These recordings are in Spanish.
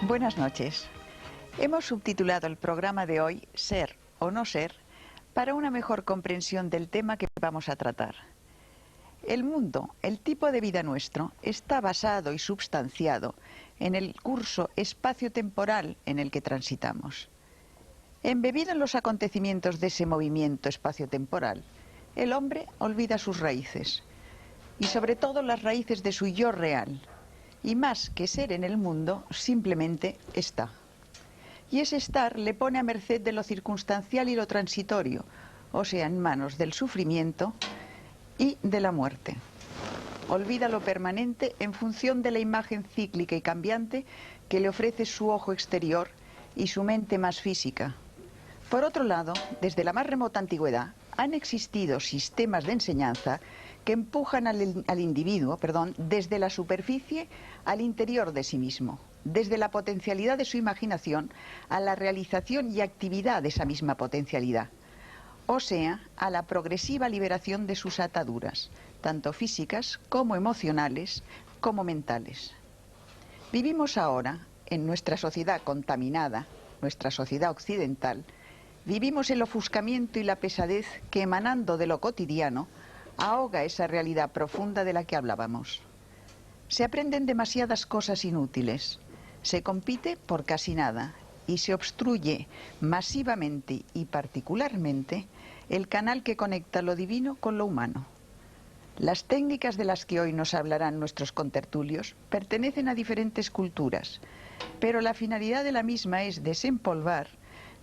Buenas noches. Hemos subtitulado el programa de hoy Ser o no ser para una mejor comprensión del tema que vamos a tratar. El mundo, el tipo de vida nuestro, está basado y substanciado en el curso espacio-temporal en el que transitamos. Embebido en los acontecimientos de ese movimiento espacio-temporal, el hombre olvida sus raíces, y sobre todo las raíces de su yo real, y más que ser en el mundo, simplemente está. Y ese estar le pone a merced de lo circunstancial y lo transitorio, o sea, en manos del sufrimiento y de la muerte. Olvida lo permanente en función de la imagen cíclica y cambiante que le ofrece su ojo exterior y su mente más física. Por otro lado, desde la más remota antigüedad, han existido sistemas de enseñanza que empujan al individuo, desde la superficie al interior de sí mismo, desde la potencialidad de su imaginación a la realización y actividad de esa misma potencialidad, o sea, a la progresiva liberación de sus ataduras, tanto físicas como emocionales, como mentales. Vivimos ahora, en nuestra sociedad contaminada, nuestra sociedad occidental, vivimos el ofuscamiento y la pesadez que, emanando de lo cotidiano, ahoga esa realidad profunda de la que hablábamos. Se aprenden demasiadas cosas inútiles, se compite por casi nada y se obstruye masivamente y particularmente el canal que conecta lo divino con lo humano. Las técnicas de las que hoy nos hablarán nuestros contertulios pertenecen a diferentes culturas, pero la finalidad de la misma es desempolvar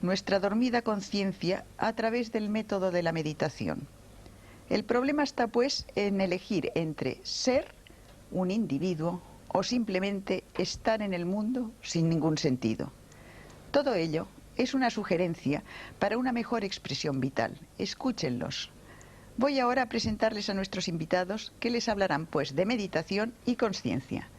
nuestra dormida conciencia a través del método de la meditación. El problema está, pues, en elegir entre ser un individuo o simplemente estar en el mundo sin ningún sentido. Todo ello es una sugerencia para una mejor expresión vital. Escúchenlos. Voy ahora a presentarles a nuestros invitados, que les hablarán, pues, de meditación y conciencia.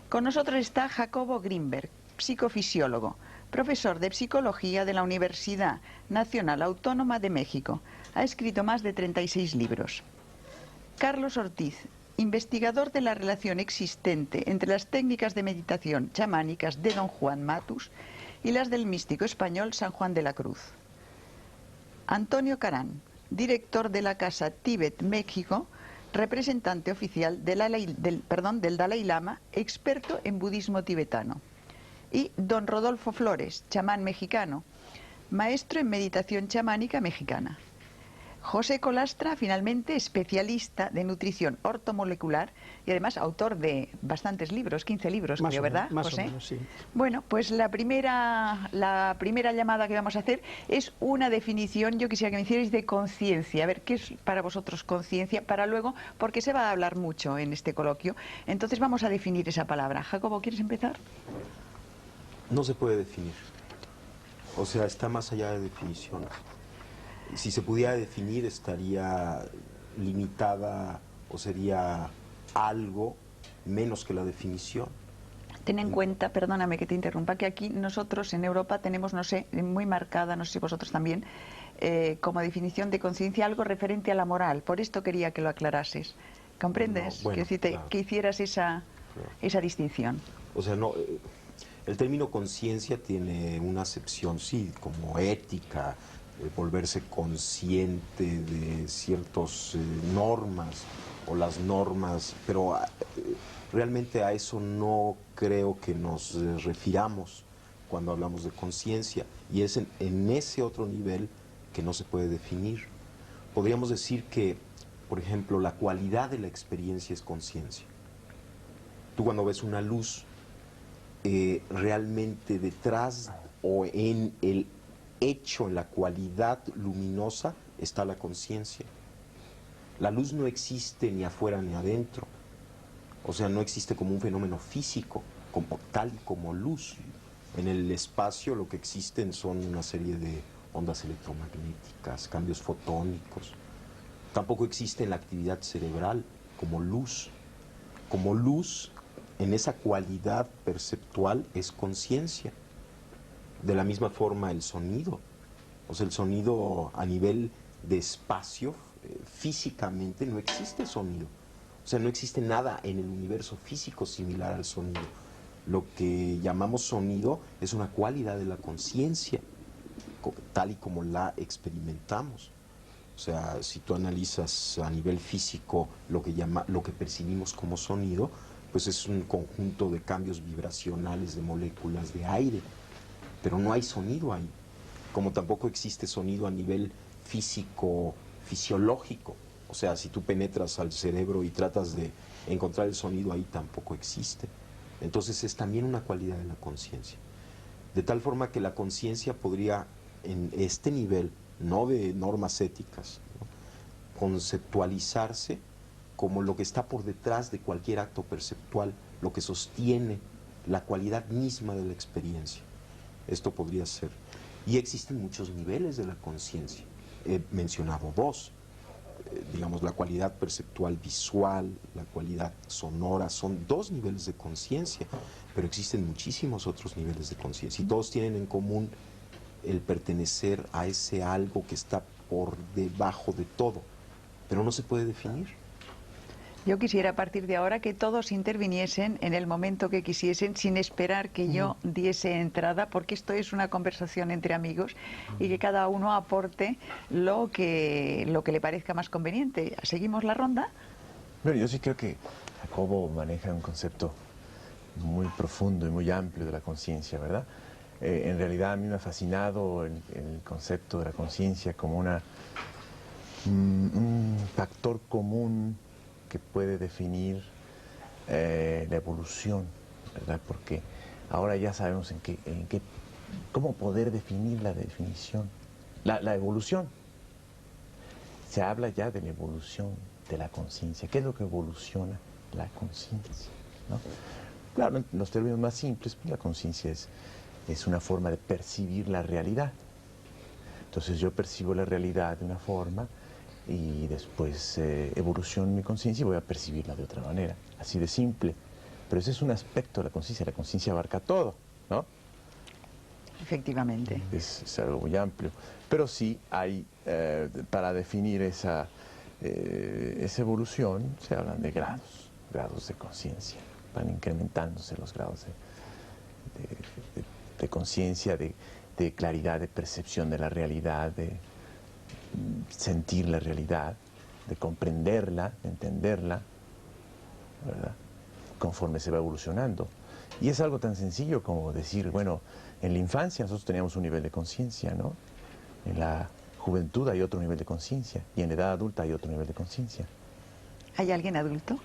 Con nosotros está Jacobo Grinberg, psicofisiólogo, profesor de psicología de la Universidad Nacional Autónoma de México. Ha escrito más de 36 libros. Carlos Ortiz, investigador de la relación existente entre las técnicas de meditación chamánicas de don Juan Matus y las del místico español San Juan de la Cruz. Antonio Carán, director de la Casa Tíbet México, representante oficial del Dalai Lama, experto en budismo tibetano. Y don Rodolfo Flores, chamán mexicano, maestro en meditación chamánica mexicana. José Colastra, finalmente, especialista de nutrición ortomolecular y además autor de bastantes libros, 15 libros, creo, ¿verdad, José? Más o menos, sí. Bueno, pues la primera llamada que vamos a hacer es una definición, yo quisiera que me hicierais, de conciencia. A ver, ¿qué es para vosotros conciencia? Para luego, porque se va a hablar mucho en este coloquio, entonces vamos a definir esa palabra. Jacobo, ¿quieres empezar? No se puede definir. O sea, está más allá de definiciones. Si se pudiera definir, estaría limitada o sería algo menos que la definición. Ten en cuenta, perdóname que te interrumpa, que aquí nosotros en Europa tenemos, no sé, muy marcada, no sé si vosotros también, como definición de conciencia algo referente a la moral. Por esto quería que lo aclarases. ¿Comprendes? No, bueno, claro. Que hicieras esa distinción. O sea, no, el término conciencia tiene una acepción, sí, como ética, volverse consciente de ciertas normas o las normas, pero realmente a eso no creo que nos refiramos cuando hablamos de conciencia, y es en ese otro nivel que no se puede definir. Podríamos decir que, por ejemplo, la cualidad de la experiencia es conciencia. Tú cuando ves una luz, realmente detrás o en el hecho, en la cualidad luminosa, está la conciencia. La luz no existe ni afuera ni adentro. O sea, no existe como un fenómeno físico, como tal como luz. En el espacio lo que existen son una serie de ondas electromagnéticas, cambios fotónicos. Tampoco existe en la actividad cerebral como luz. Como luz, en esa cualidad perceptual, es conciencia. De la misma forma el sonido. O sea, el sonido a nivel de espacio, físicamente no existe sonido. O sea, no existe nada en el universo físico similar al sonido. Lo que llamamos sonido es una cualidad de la conciencia, tal y como la experimentamos. O sea, si tú analizas a nivel físico lo que percibimos como sonido, pues es un conjunto de cambios vibracionales de moléculas de aire, pero no hay sonido ahí, como tampoco existe sonido a nivel físico, fisiológico. O sea, si tú penetras al cerebro y tratas de encontrar el sonido ahí, tampoco existe. Entonces es también una cualidad de la conciencia. De tal forma que la conciencia podría, en este nivel, no de normas éticas, ¿no?, conceptualizarse como lo que está por detrás de cualquier acto perceptual, lo que sostiene la cualidad misma de la experiencia. Esto podría ser. Y existen muchos niveles de la conciencia. He mencionado dos. Digamos, la cualidad perceptual visual, la cualidad sonora, son dos niveles de conciencia, pero existen muchísimos otros niveles de conciencia y todos tienen en común el pertenecer a ese algo que está por debajo de todo, pero no se puede definir. Yo quisiera a partir de ahora que todos interviniesen en el momento que quisiesen sin esperar que yo diese entrada, porque esto es una conversación entre amigos y que cada uno aporte lo que le parezca más conveniente. ¿Seguimos la ronda? Bueno, yo sí creo que Jacobo maneja un concepto muy profundo y muy amplio de la conciencia, ¿verdad? En realidad a mí me ha fascinado el concepto de la conciencia como un factor común que puede definir la evolución, ¿verdad? Porque ahora ya sabemos cómo poder definir la definición, la evolución. Se habla ya de la evolución de la conciencia. ¿Qué es lo que evoluciona la conciencia, ¿no? Claro, en los términos más simples, pues la conciencia es una forma de percibir la realidad. Entonces yo percibo la realidad de una forma y después evoluciono mi conciencia y voy a percibirla de otra manera. Así de simple. Pero ese es un aspecto de la conciencia. La conciencia abarca todo, ¿no? Efectivamente. Es algo muy amplio. Pero sí hay, para definir esa evolución, se hablan de grados de conciencia. Van incrementándose los grados de conciencia, de claridad, de percepción de la realidad, de sentir la realidad, de comprenderla, de entenderla, ¿verdad?, conforme se va evolucionando. Y es algo tan sencillo como decir, bueno, en la infancia nosotros teníamos un nivel de conciencia, ¿no? En la juventud hay otro nivel de conciencia y en la edad adulta hay otro nivel de conciencia. ¿Hay alguien adulto?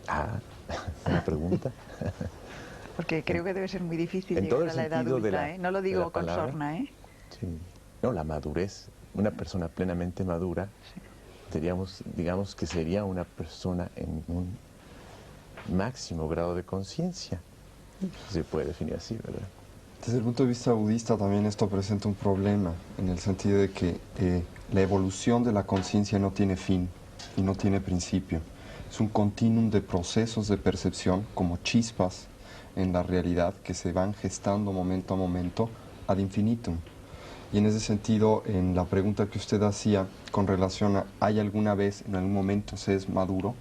Ah, una pregunta. Porque creo que debe ser muy difícil en llegar a la edad adulta, ¿eh? No lo digo con sorna, ¿eh? Sí. No, la madurez. Una persona plenamente madura, sí, digamos que sería una persona en un máximo grado de conciencia. Se puede definir así, ¿verdad? Desde el punto de vista budista también esto presenta un problema, en el sentido de que la evolución de la conciencia no tiene fin y no tiene principio. Es un continuum de procesos de percepción como chispas en la realidad que se van gestando momento a momento ad infinitum. Y en ese sentido, en la pregunta que usted hacía con relación a ¿hay alguna vez, en algún momento se es maduro?,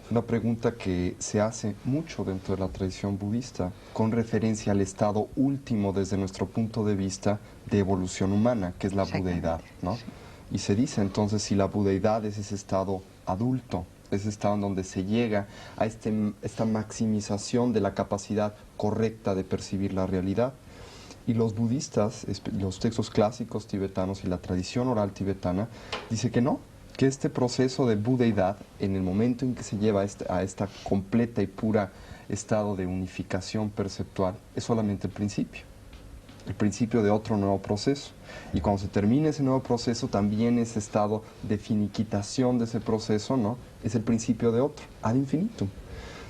es una pregunta que se hace mucho dentro de la tradición budista con referencia al estado último desde nuestro punto de vista de evolución humana, que es la budeidad, ¿no? Sí. Y se dice entonces si la budeidad es ese estado adulto, ese estado en donde se llega a esta maximización de la capacidad correcta de percibir la realidad. Y los budistas, los textos clásicos tibetanos y la tradición oral tibetana, dice que no, que este proceso de budeidad, en el momento en que se lleva a esta completa y pura estado de unificación perceptual, es solamente el principio de otro nuevo proceso. Y cuando se termine ese nuevo proceso, también ese estado de finiquitación de ese proceso, ¿no?, es el principio de otro, ad infinitum.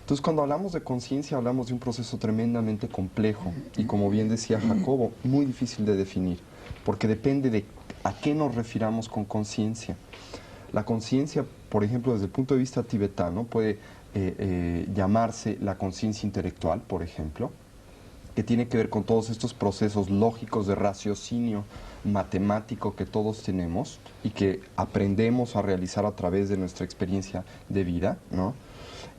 Entonces, cuando hablamos de conciencia, hablamos de un proceso tremendamente complejo y, como bien decía Jacobo, muy difícil de definir, porque depende de a qué nos refiramos con conciencia. La conciencia, por ejemplo, desde el punto de vista tibetano, puede llamarse la conciencia intelectual, por ejemplo, que tiene que ver con todos estos procesos lógicos de raciocinio matemático que todos tenemos y que aprendemos a realizar a través de nuestra experiencia de vida, ¿no?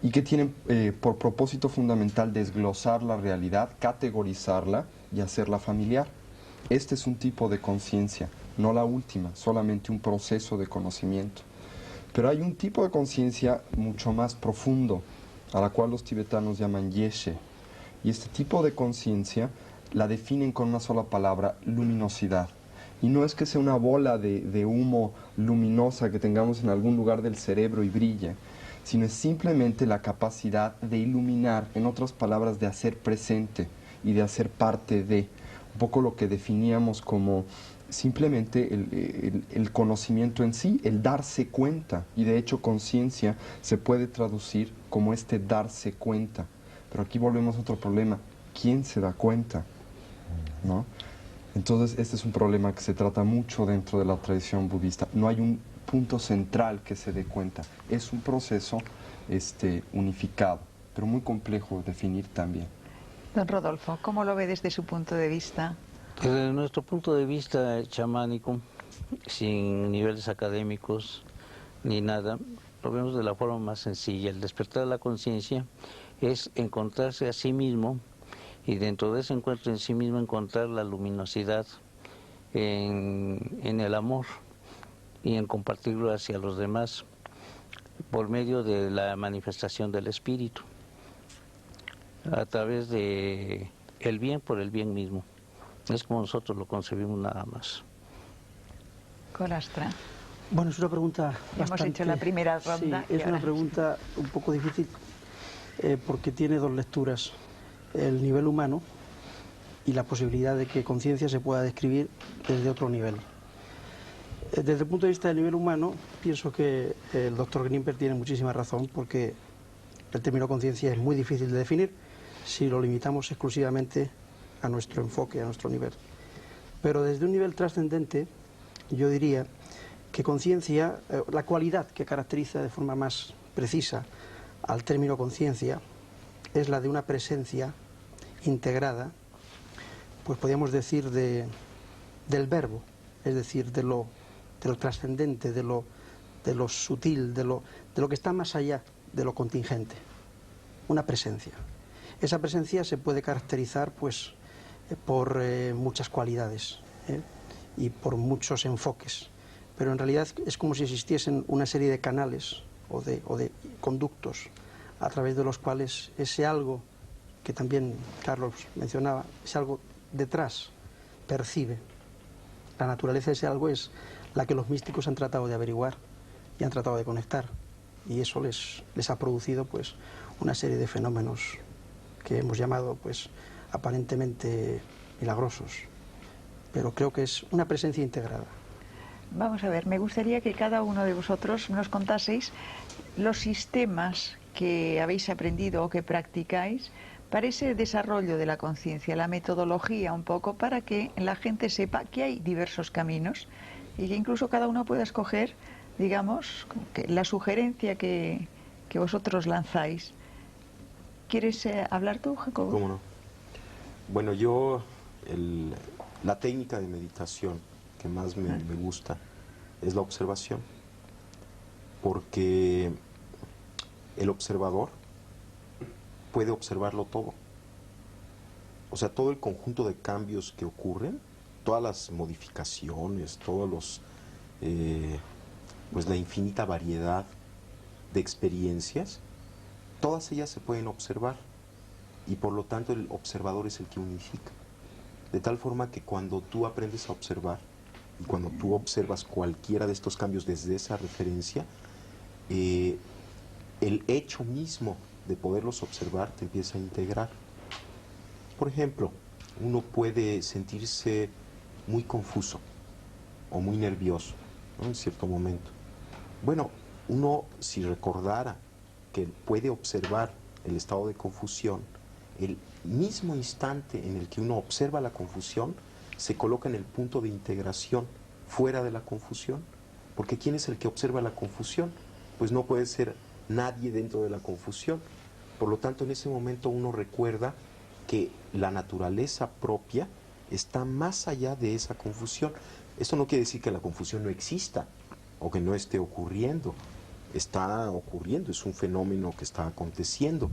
y que tienen por propósito fundamental desglosar la realidad, categorizarla y hacerla familiar. Este es un tipo de conciencia, no la última, solamente un proceso de conocimiento. Pero hay un tipo de conciencia mucho más profundo, a la cual los tibetanos llaman yeshe. Y este tipo de conciencia la definen con una sola palabra: luminosidad. Y no es que sea una bola de humo luminosa que tengamos en algún lugar del cerebro y brille, sino es simplemente la capacidad de iluminar, en otras palabras, de hacer presente y de hacer parte de, un poco lo que definíamos como simplemente el conocimiento en sí, el darse cuenta. Y de hecho conciencia se puede traducir como este darse cuenta. Pero aquí volvemos a otro problema: ¿quién se da cuenta? ¿No? Entonces este es un problema que se trata mucho dentro de la tradición budista. No hay un punto central que se dé cuenta. Es un proceso unificado, pero muy complejo de definir también. Don Rodolfo, ¿cómo lo ve desde su punto de vista? Desde nuestro punto de vista chamánico, sin niveles académicos ni nada, lo vemos de la forma más sencilla. El despertar de la conciencia es encontrarse a sí mismo, y dentro de ese encuentro en sí mismo encontrar la luminosidad en el amor y en compartirlo hacia los demás por medio de la manifestación del espíritu, a través de el bien por el bien mismo. Es como nosotros lo concebimos, nada más. Colastra. Bueno, es una pregunta bastante... Hemos hecho la primera ronda. Sí, es una pregunta un poco difícil porque tiene dos lecturas: el nivel humano y la posibilidad de que conciencia se pueda describir desde otro nivel. Desde el punto de vista del nivel humano, pienso que el doctor Grimper tiene muchísima razón, porque el término conciencia es muy difícil de definir si lo limitamos exclusivamente a nuestro enfoque, a nuestro nivel. Pero desde un nivel trascendente, yo diría que conciencia, la cualidad que caracteriza de forma más precisa al término conciencia, es la de una presencia integrada, pues podríamos decir del verbo, es decir, de lo trascendente, de lo sutil, de lo que está más allá de lo contingente. Una presencia. Esa presencia se puede caracterizar pues por muchas cualidades y por muchos enfoques, pero en realidad es como si existiesen una serie de canales o de conductos a través de los cuales ese algo que también Carlos mencionaba, ese algo detrás percibe. La naturaleza de ese algo es la que los místicos han tratado de averiguar y han tratado de conectar, y eso les ha producido pues una serie de fenómenos que hemos llamado pues aparentemente milagrosos, pero creo que es una presencia integrada. Vamos a ver, me gustaría que cada uno de vosotros nos contaseis los sistemas que habéis aprendido o que practicáis para ese desarrollo de la conciencia, la metodología un poco, para que la gente sepa que hay diversos caminos y que incluso cada uno pueda escoger, digamos, que la sugerencia que vosotros lanzáis. ¿Quieres hablar tú, Jacobo? ¿Cómo no? Bueno, yo la técnica de meditación que más me gusta es la observación, porque el observador puede observarlo todo. O sea, todo el conjunto de cambios que ocurren, todas las modificaciones, todos los pues la infinita variedad de experiencias, todas ellas se pueden observar, y por lo tanto el observador es el que unifica. De tal forma que cuando tú aprendes a observar y cuando tú observas cualquiera de estos cambios desde esa referencia, el hecho mismo de poderlos observar te empieza a integrar. Por ejemplo, uno puede sentirse muy confuso o muy nervioso, ¿no?, en cierto momento. Bueno, uno, si recordara que puede observar el estado de confusión, el mismo instante en el que uno observa la confusión, se coloca en el punto de integración fuera de la confusión. Porque ¿quién es el que observa la confusión? Pues no puede ser nadie dentro de la confusión. Por lo tanto, en ese momento uno recuerda que la naturaleza propia está más allá de esa confusión. Esto no quiere decir que la confusión no exista o que no esté ocurriendo, está ocurriendo, es un fenómeno que está aconteciendo,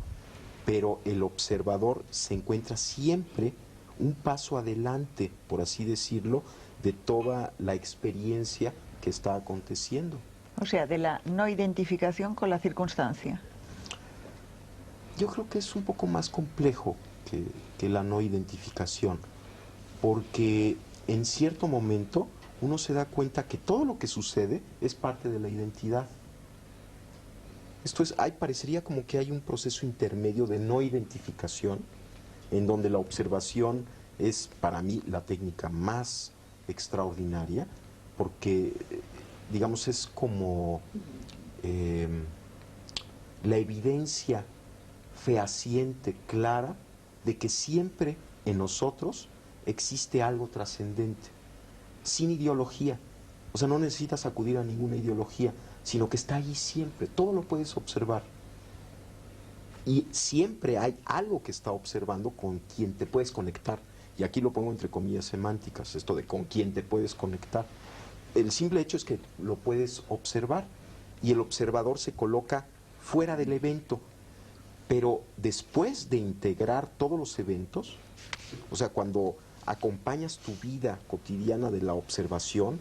pero el observador se encuentra siempre un paso adelante, por así decirlo, de toda la experiencia que está aconteciendo. O sea, de la no identificación con la circunstancia. Yo creo que es un poco más complejo que la no identificación, porque en cierto momento uno se da cuenta que todo lo que sucede es parte de la identidad. Esto es, parecería como que hay un proceso intermedio de no identificación, en donde la observación es para mí la técnica más extraordinaria, porque, digamos, es como la evidencia fehaciente, clara, de que siempre en nosotros existe algo trascendente, sin ideología. O sea, no necesitas acudir a ninguna ideología, sino que está allí siempre, todo lo puedes observar. Y siempre hay algo que está observando con quien te puedes conectar. Y aquí lo pongo entre comillas semánticas, esto de con quien te puedes conectar. El simple hecho es que lo puedes observar y el observador se coloca fuera del evento. Pero después de integrar todos los eventos, o sea, cuando acompañas tu vida cotidiana de la observación,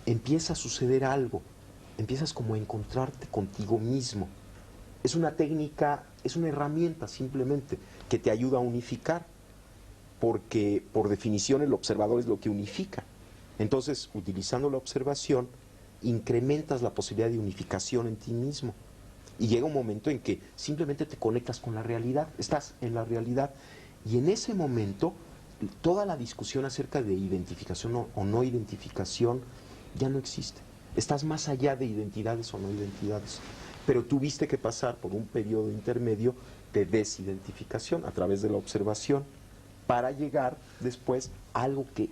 empieza a suceder algo, empiezas como a encontrarte contigo mismo. Es una técnica, es una herramienta simplemente que te ayuda a unificar, porque por definición el observador es lo que unifica. Entonces, utilizando la observación, incrementas la posibilidad de unificación en ti mismo. Y llega un momento en que simplemente te conectas con la realidad, estás en la realidad. Y en ese momento, toda la discusión acerca de identificación o no identificación ya no existe. Estás más allá de identidades o no identidades. Pero tuviste que pasar por un periodo intermedio de desidentificación a través de la observación para llegar después a algo que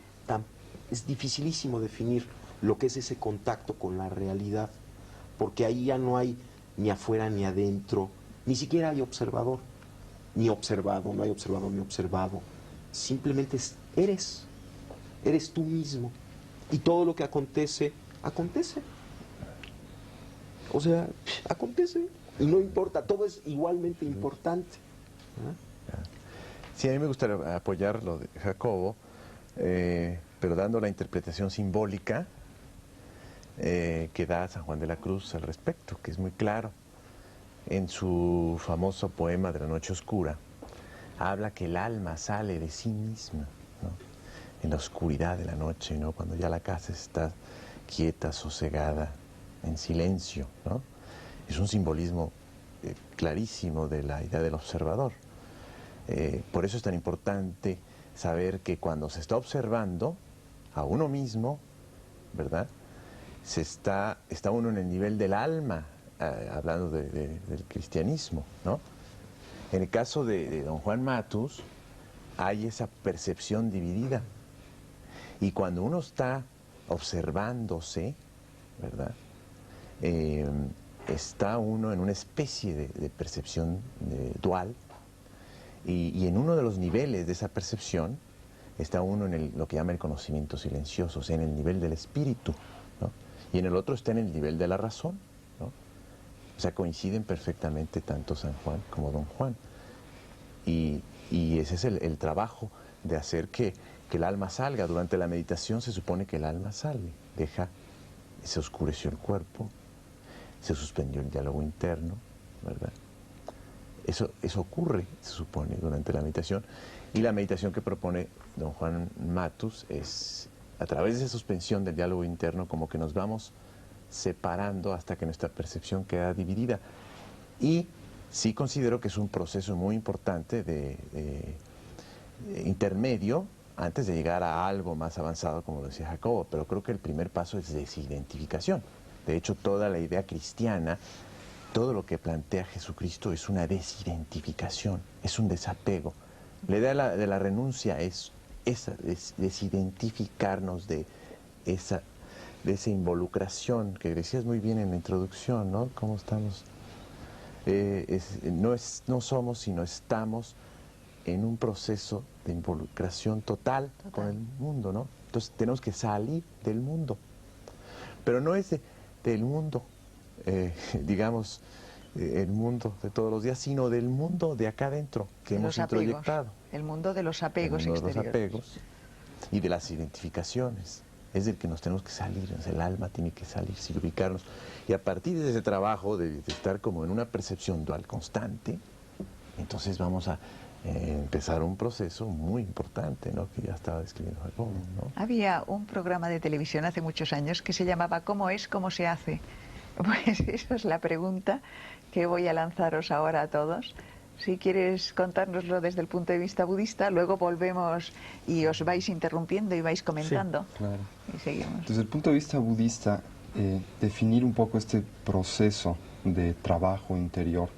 es dificilísimo definir, lo que es ese contacto con la realidad. Porque ahí ya no hay ni afuera ni adentro, ni siquiera hay observador, ni observado, no hay observador ni observado. Simplemente eres tú mismo. Y todo lo que acontece, acontece. O sea, acontece. Y no importa, todo es igualmente importante. Sí, a mí me gustaría apoyar lo de Jacobo, pero dando la interpretación simbólica que da San Juan de la Cruz al respecto, que es muy claro. En su famoso poema de la Noche Oscura, habla que el alma sale de sí misma, ¿no? En la oscuridad de la noche, ¿no? Cuando ya la casa está quieta, sosegada, en silencio, ¿no? Es un simbolismo clarísimo de la idea del observador. Por eso es tan importante saber que cuando se está observando a uno mismo, ¿verdad? Está uno en el nivel del alma, hablando del cristianismo, ¿no? En el caso de don Juan Matus, hay esa percepción dividida. Y cuando uno está observándose, ¿verdad? Está uno en una especie de percepción dual, y en uno de los niveles de esa percepción está uno en lo que llama el conocimiento silencioso, o sea, en el nivel del espíritu, ¿no? Y en el otro está en el nivel de la razón, ¿no? O sea, coinciden perfectamente tanto San Juan como don Juan. Y ese es el trabajo de hacer que el alma salga. Durante la meditación se supone que el alma sale, se oscureció el cuerpo, se suspendió el diálogo interno, ¿verdad? Eso ocurre, se supone, durante la meditación. Y la meditación que propone don Juan Matus es, a través de esa suspensión del diálogo interno, como que nos vamos separando hasta que nuestra percepción queda dividida. Y sí considero que es un proceso muy importante de intermedio antes de llegar a algo más avanzado, como lo decía Jacobo, pero creo que el primer paso es desidentificación. De hecho, toda la idea cristiana, todo lo que plantea Jesucristo es una desidentificación, es un desapego. La idea de la renuncia es desidentificarnos de esa involucración que decías muy bien en la introducción, ¿no? ¿Cómo estamos? No somos, sino estamos en un proceso de involucración total con el mundo, ¿no? Entonces tenemos que salir del mundo. Pero no es del mundo digamos, el mundo de todos los días, sino del mundo de acá adentro que hemos introyectado. El mundo de los apegos El mundo de los exteriores. apegos y de las identificaciones. Es del que nos tenemos que salir, el alma tiene que salir, sin ubicarnos. Y a partir de ese trabajo de estar como en una percepción dual constante, entonces vamos a empezar un proceso muy importante, ¿no? Que ya estaba describiendo Jacobo, ¿no? Había un programa de televisión hace muchos años que se llamaba ¿Cómo es, cómo se hace? Pues esa es la pregunta que voy a lanzaros ahora a todos. Si quieres contárnoslo desde el punto de vista budista, luego volvemos y os vais interrumpiendo y vais comentando. Sí, claro. Y seguimos. Desde el punto de vista budista, definir un poco este proceso de trabajo interior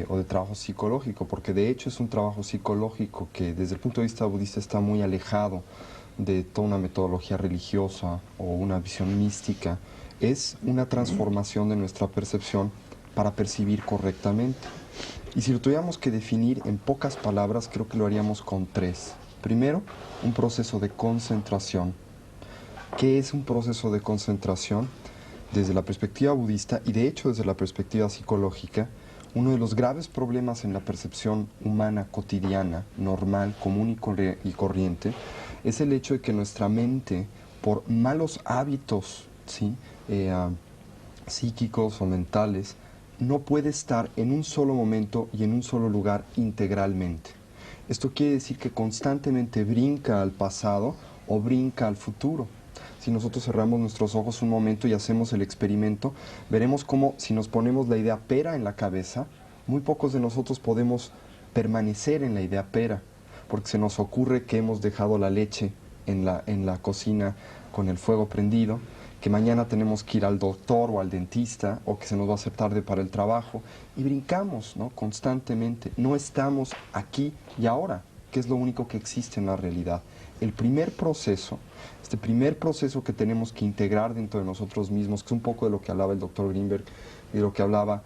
o de trabajo psicológico, porque de hecho es un trabajo psicológico que desde el punto de vista budista está muy alejado de toda una metodología religiosa o una visión mística, es una transformación de nuestra percepción para percibir correctamente. Y si lo tuviéramos que definir en pocas palabras, creo que lo haríamos con 3. Primero, un proceso de concentración. ¿Qué es un proceso de concentración? Desde la perspectiva budista y de hecho desde la perspectiva psicológica, uno de los graves problemas en la percepción humana cotidiana, normal, común y corriente, es el hecho de que nuestra mente, por malos hábitos, ¿sí? Psíquicos o mentales, no puede estar en un solo momento y en un solo lugar integralmente. Esto quiere decir que constantemente brinca al pasado o brinca al futuro. Si nosotros cerramos nuestros ojos un momento y hacemos el experimento, veremos cómo si nos ponemos la idea pera en la cabeza, muy pocos de nosotros podemos permanecer en la idea pera, porque se nos ocurre que hemos dejado la leche en la cocina con el fuego prendido, que mañana tenemos que ir al doctor o al dentista, o que se nos va a hacer tarde para el trabajo, y brincamos, ¿no? Constantemente. No estamos aquí y ahora, que es lo único que existe en la realidad. El primer proceso, este primer proceso que tenemos que integrar dentro de nosotros mismos, que es un poco de lo que hablaba el doctor Greenberg y de lo que hablaba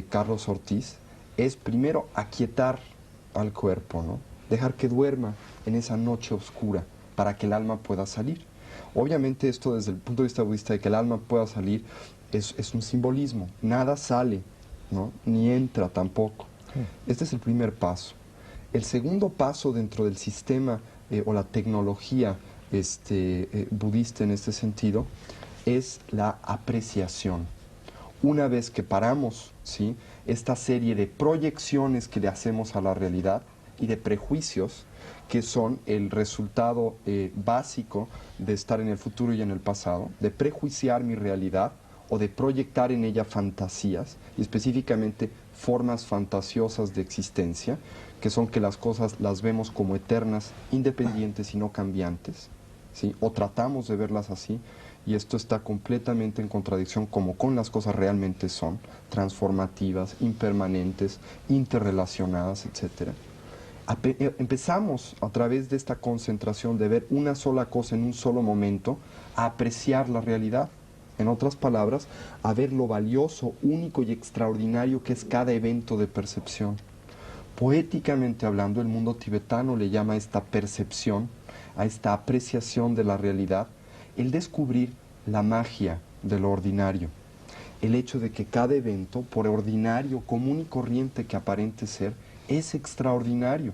Carlos Ortiz, es primero aquietar al cuerpo, ¿no? Dejar que duerma en esa noche oscura para que el alma pueda salir. Obviamente esto desde el punto de vista budista de que el alma pueda salir es un simbolismo. Nada sale, ¿no? Ni entra tampoco. Este es el primer paso. El segundo paso dentro del sistema o la tecnología budista en este sentido es la apreciación. Una vez que paramos, ¿sí?, esta serie de proyecciones que le hacemos a la realidad y de prejuicios que son el resultado básico de estar en el futuro y en el pasado, de prejuiciar mi realidad o de proyectar en ella fantasías, y específicamente formas fantasiosas de existencia, que son que las cosas las vemos como eternas, independientes y no cambiantes, ¿sí? O tratamos de verlas así, y esto está completamente en contradicción como con las cosas realmente son, transformativas, impermanentes, interrelacionadas, etc. Empezamos a través de esta concentración de ver una sola cosa en un solo momento, a apreciar la realidad. En otras palabras, a ver lo valioso, único y extraordinario que es cada evento de percepción. Poéticamente hablando, el mundo tibetano le llama a esta percepción, a esta apreciación de la realidad, el descubrir la magia de lo ordinario. El hecho de que cada evento, por ordinario, común y corriente que aparente ser, es extraordinario,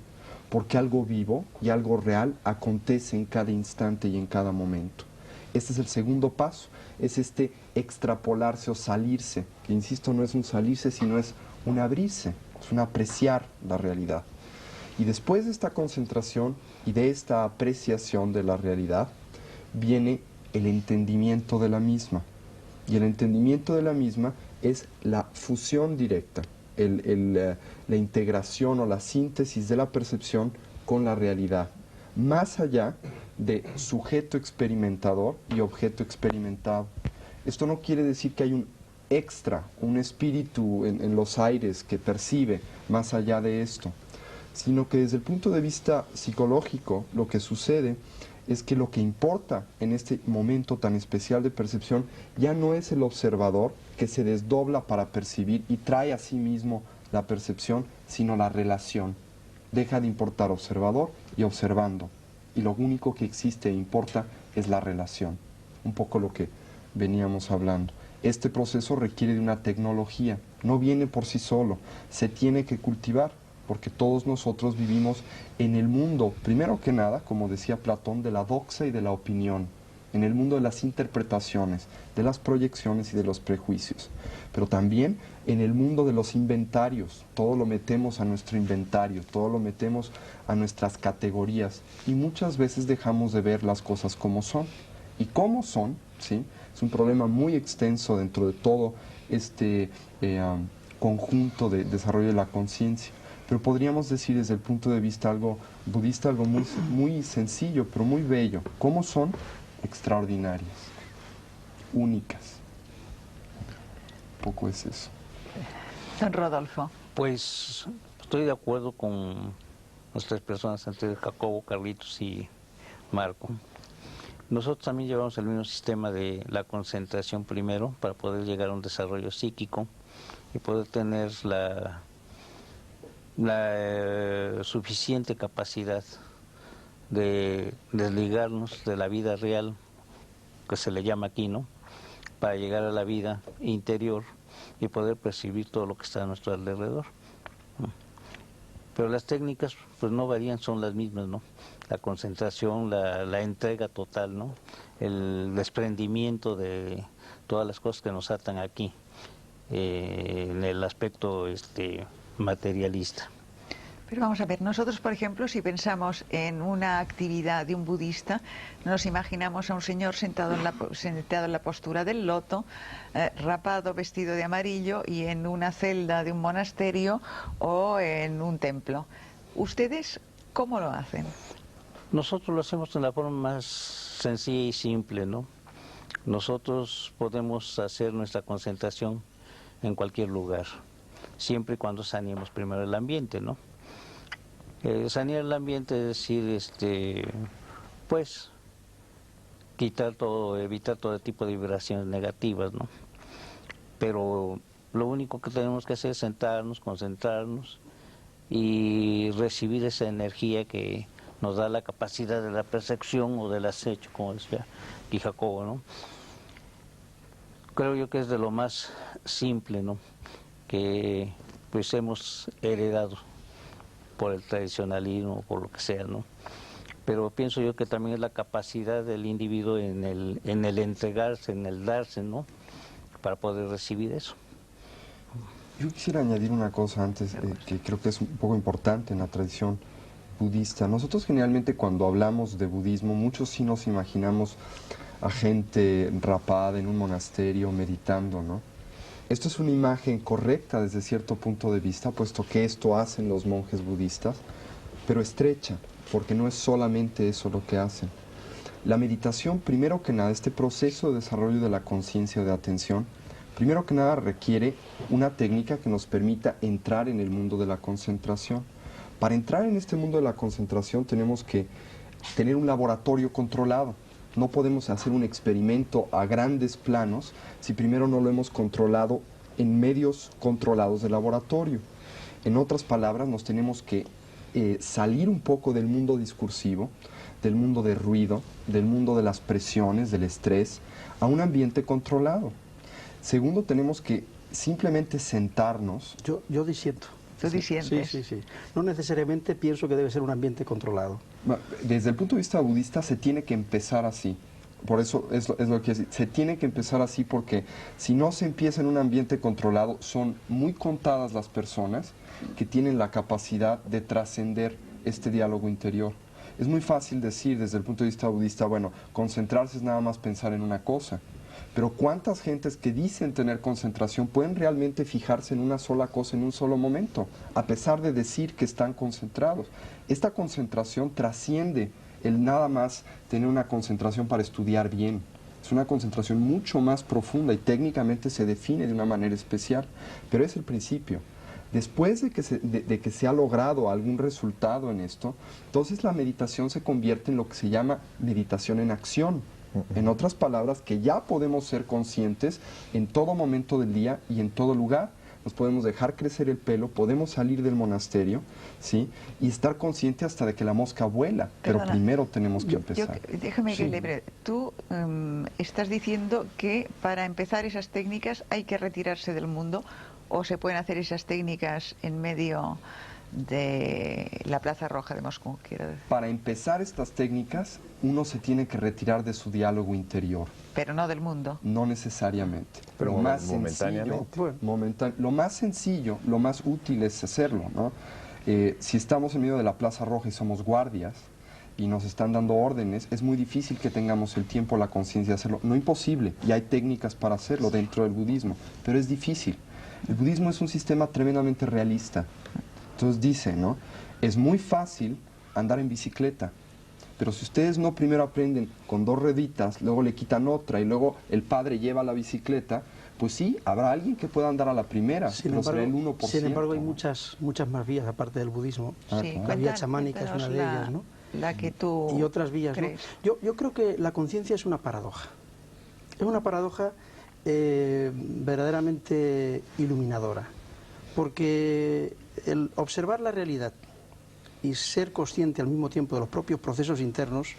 porque algo vivo y algo real acontece en cada instante y en cada momento. Este es el segundo paso, es este extrapolarse o salirse, que insisto, no es un salirse, sino es un abrirse, es un apreciar la realidad. Y después de esta concentración y de esta apreciación de la realidad, viene el entendimiento de la misma. Y el entendimiento de la misma es la fusión directa, la integración o la síntesis de la percepción con la realidad, más allá de sujeto experimentador y objeto experimentado. Esto no quiere decir que hay un extra, un espíritu en los aires que percibe más allá de esto, sino que desde el punto de vista psicológico lo que sucede es que lo que importa en este momento tan especial de percepción ya no es el observador que se desdobla para percibir y trae a sí mismo la percepción, sino la relación. Deja de importar observador y observando, y lo único que existe e importa es la relación. Un poco lo que veníamos hablando. Este proceso requiere de una tecnología, no viene por sí solo, se tiene que cultivar, porque todos nosotros vivimos en el mundo, primero que nada, como decía Platón, de la doxa y de la opinión, en el mundo de las interpretaciones, de las proyecciones y de los prejuicios, pero también en el mundo de los inventarios. Todo lo metemos a nuestro inventario, todo lo metemos a nuestras categorías y muchas veces dejamos de ver las cosas como son. Y cómo son, ¿sí? Es un problema muy extenso dentro de todo este conjunto de desarrollo de la conciencia. Pero podríamos decir desde el punto de vista algo budista, algo muy, muy sencillo, pero muy bello. ¿Cómo son? Extraordinarias, únicas. Un poco es eso. Don Rodolfo. Pues estoy de acuerdo con las tres personas antes, Jacobo, Carlitos y Marco. Nosotros también llevamos el mismo sistema de la concentración primero para poder llegar a un desarrollo psíquico y poder tener la suficiente capacidad de desligarnos de la vida real, que se le llama aquí, ¿no? Para llegar a la vida interior y poder percibir todo lo que está a nuestro alrededor. Pero las técnicas pues no varían, son las mismas, ¿no? La concentración, la entrega total, ¿no? El desprendimiento de todas las cosas que nos atan aquí, en el aspecto materialista. Pero vamos a ver, nosotros, por ejemplo, si pensamos en una actividad de un budista, nos imaginamos a un señor sentado en la postura del loto, rapado, vestido de amarillo y en una celda de un monasterio o en un templo. ¿Ustedes cómo lo hacen? Nosotros lo hacemos de la forma más sencilla y simple, ¿no? Nosotros podemos hacer nuestra concentración en cualquier lugar, siempre y cuando saneemos primero el ambiente, ¿no? Sanear el ambiente es decir, pues, quitar todo, evitar todo tipo de vibraciones negativas, ¿no? Pero lo único que tenemos que hacer es sentarnos, concentrarnos y recibir esa energía que nos da la capacidad de la percepción o del acecho, como decía aquí Jacobo, ¿no? Creo yo que es de lo más simple, ¿no? Que pues hemos heredado por el tradicionalismo, por lo que sea, ¿no? Pero pienso yo que también es la capacidad del individuo en el entregarse, en el darse, ¿no? Para poder recibir eso. Yo quisiera añadir una cosa antes, que creo que es un poco importante en la tradición budista. Nosotros generalmente cuando hablamos de budismo, muchos sí nos imaginamos a gente rapada en un monasterio meditando, ¿no? Esto es una imagen correcta desde cierto punto de vista, puesto que esto hacen los monjes budistas, pero estrecha, porque no es solamente eso lo que hacen. La meditación, primero que nada, este proceso de desarrollo de la conciencia o de atención, primero que nada requiere una técnica que nos permita entrar en el mundo de la concentración. Para entrar en este mundo de la concentración tenemos que tener un laboratorio controlado. No podemos hacer un experimento a grandes planos si primero no lo hemos controlado en medios controlados de laboratorio. En otras palabras, nos tenemos que salir un poco del mundo discursivo, del mundo de ruido, del mundo de las presiones, del estrés, a un ambiente controlado. Segundo, tenemos que simplemente sentarnos. Yo disiento. ¿Tú disientes? Sí. No necesariamente pienso que debe ser un ambiente controlado. Desde el punto de vista budista se tiene que empezar así. Por eso es lo que quiero decir. Se tiene que empezar así porque si no se empieza en un ambiente controlado, son muy contadas las personas que tienen la capacidad de trascender este diálogo interior. Es muy fácil decir desde el punto de vista budista, bueno, concentrarse es nada más pensar en una cosa. Pero ¿cuántas gentes que dicen tener concentración pueden realmente fijarse en una sola cosa en un solo momento, a pesar de decir que están concentrados? Esta concentración trasciende el nada más tener una concentración para estudiar bien. Es una concentración mucho más profunda y técnicamente se define de una manera especial, pero es el principio. Después de que se ha logrado algún resultado en esto, entonces la meditación se convierte en lo que se llama meditación en acción. En otras palabras, que ya podemos ser conscientes en todo momento del día y en todo lugar. Nos podemos dejar crecer el pelo, podemos salir del monasterio, ¿sí? Y estar consciente hasta de que la mosca vuela. Pero Perdona, primero tenemos que empezar. Déjame que Sí. le tú tú estás diciendo que para empezar esas técnicas hay que retirarse del mundo, o se pueden hacer esas técnicas en medio de la Plaza Roja de Moscú, quiero decir. Para empezar estas técnicas, uno se tiene que retirar de su diálogo interior. Pero no del mundo. No necesariamente. Pero lo más momentáneamente. sencillo, lo más sencillo, lo más útil es hacerlo, ¿no? Si estamos en medio de la Plaza Roja y somos guardias y nos están dando órdenes, es muy difícil que tengamos el tiempo, la conciencia de hacerlo. No imposible, y hay técnicas para hacerlo dentro del budismo, pero es difícil. El budismo es un sistema tremendamente realista. Entonces dice, ¿no? Es muy fácil andar en bicicleta, pero si ustedes no primero aprenden con 2 rueditas, luego le quitan otra y luego el padre lleva la bicicleta, pues sí, habrá alguien que pueda andar a la primera, pero será el 1%. Sin embargo, hay muchas más vías aparte del budismo. Sí, La vía chamánica es una de ellas, ¿no? La que tú y otras vías, ¿no? crees. Yo creo que la conciencia es una paradoja. Es una paradoja verdaderamente iluminadora, porque el observar la realidad y ser consciente al mismo tiempo de los propios procesos internos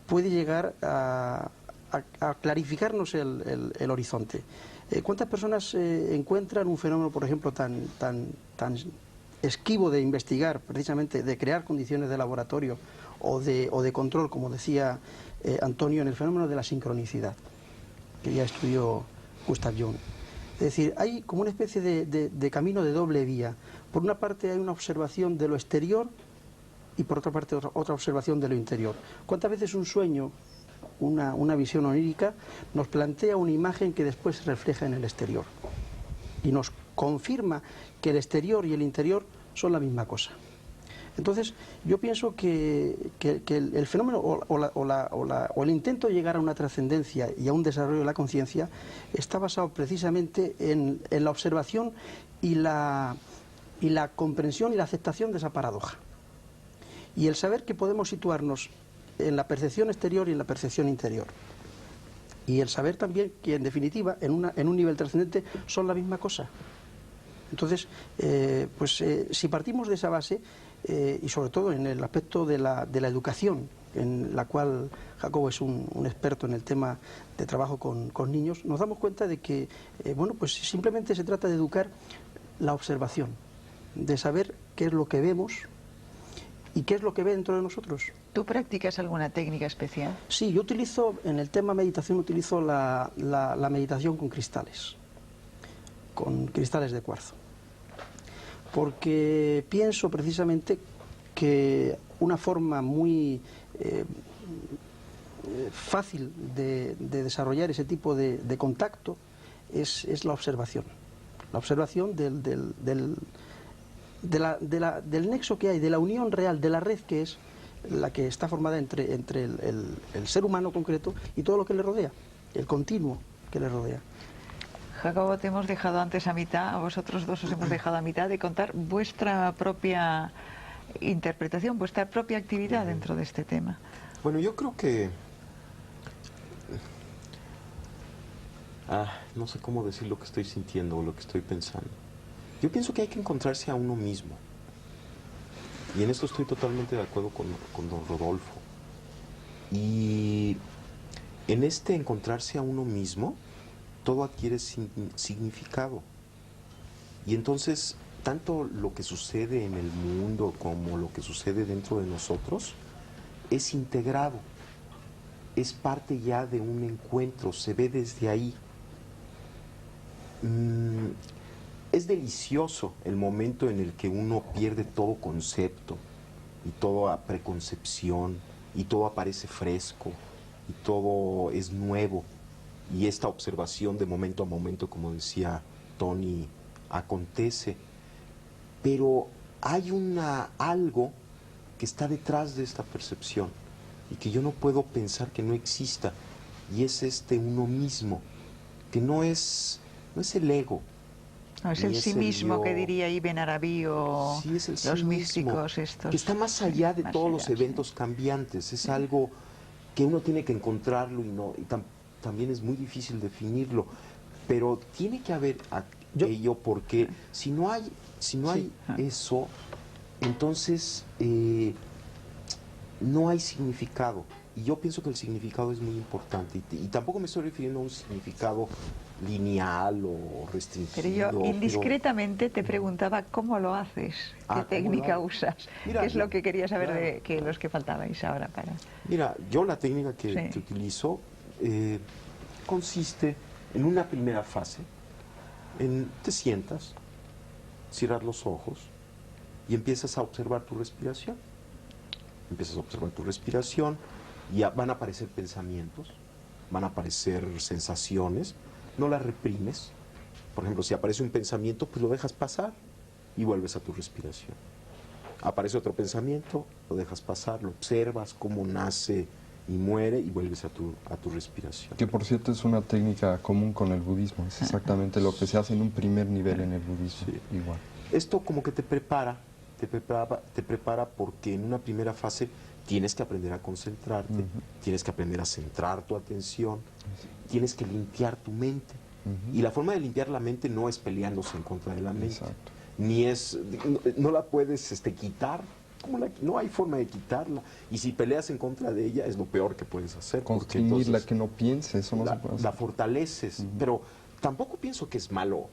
puede llegar a clarificarnos el horizonte. ¿Cuántas personas encuentran un fenómeno, por ejemplo, tan esquivo de investigar, precisamente de crear condiciones de laboratorio o de control, como decía Antonio, en el fenómeno de la sincronicidad, que ya estudió Gustav Jung? Es decir, hay como una especie de camino de doble vía. Por una parte hay una observación de lo exterior y por otra parte otra observación de lo interior. ¿Cuántas veces un sueño, una visión onírica, nos plantea una imagen que después se refleja en el exterior y nos confirma que el exterior y el interior son la misma cosa? Entonces, yo pienso que el fenómeno o el intento de llegar a una trascendencia y a un desarrollo de la conciencia está basado precisamente en la observación y la comprensión y la aceptación de esa paradoja. Y el saber que podemos situarnos en la percepción exterior y en la percepción interior. Y el saber también que, en definitiva, en un nivel trascendente son la misma cosa. Entonces, si partimos de esa base, y sobre todo en el aspecto de la educación, en la cual Jacobo es un experto en el tema de trabajo con niños, nos damos cuenta de que, pues simplemente se trata de educar la observación, de saber qué es lo que vemos y qué es lo que ve dentro de nosotros. ¿Tú practicas alguna técnica especial? Sí, yo utilizo, en el tema meditación, utilizo la meditación con cristales de cuarzo. Porque pienso precisamente que una forma muy fácil de desarrollar ese tipo de contacto es la observación. La observación del nexo que hay, de la unión real, de la red que es la que está formada entre el ser humano concreto y todo lo que le rodea, el continuo que le rodea. Jacobo, te hemos dejado antes a mitad, a vosotros dos os hemos dejado a mitad de contar vuestra propia interpretación, vuestra propia actividad dentro de este tema. Bueno, yo creo que... no sé cómo decir lo que estoy sintiendo o lo que estoy pensando. Yo pienso que hay que encontrarse a uno mismo. Y en esto estoy totalmente de acuerdo con don Rodolfo. Y en este encontrarse a uno mismo, todo adquiere significado. Y entonces, tanto lo que sucede en el mundo como lo que sucede dentro de nosotros es integrado, es parte ya de un encuentro, se ve desde ahí. Es delicioso el momento en el que uno pierde todo concepto y toda preconcepción y todo aparece fresco y todo es nuevo. Y esta observación de momento a momento, como decía Tony, acontece. Pero hay algo que está detrás de esta percepción y que yo no puedo pensar que no exista. Y es uno mismo, que no es el ego. No, es el sí mismo que diría Ibn Arabi o sí, es el los sí místicos mismo, estos. que está más allá de más todos allá, los eventos cambiantes. Es algo que uno tiene que encontrarlo y también es muy difícil definirlo, pero tiene que haber aquello, porque si no hay eso, entonces no hay significado. Y yo pienso que el significado es muy importante. Y tampoco me estoy refiriendo a un significado lineal o restringido. Pero yo indiscretamente te preguntaba cómo lo haces, qué técnica usas, Mira, qué es lo que quería saber claro, de que los que faltabais ahora para... Mira, yo la técnica que Sí. utilizo consiste en una primera fase, te sientas, cierras los ojos y empiezas a observar tu respiración. Empiezas a observar tu respiración y van a aparecer pensamientos, van a aparecer sensaciones, no las reprimes. Por ejemplo, si aparece un pensamiento, pues lo dejas pasar y vuelves a tu respiración. Aparece otro pensamiento, lo dejas pasar, lo observas cómo nace y muere y vuelves a tu respiración. Que por cierto es una técnica común con el budismo, es exactamente lo que se hace en un primer nivel en el budismo, Sí. igual. Esto como que te prepara porque en una primera fase tienes que aprender a concentrarte, tienes que aprender a centrar tu atención, tienes que limpiar tu mente. Y la forma de limpiar la mente no es peleándose en contra de la mente, Exacto. ni es, no la puedes quitar, no hay forma de quitarla. Y si peleas en contra de ella es lo peor que puedes hacer. Porque Constriñirla, entonces que no piense, eso no se puede la hacer. fortaleces, pero tampoco pienso que es malo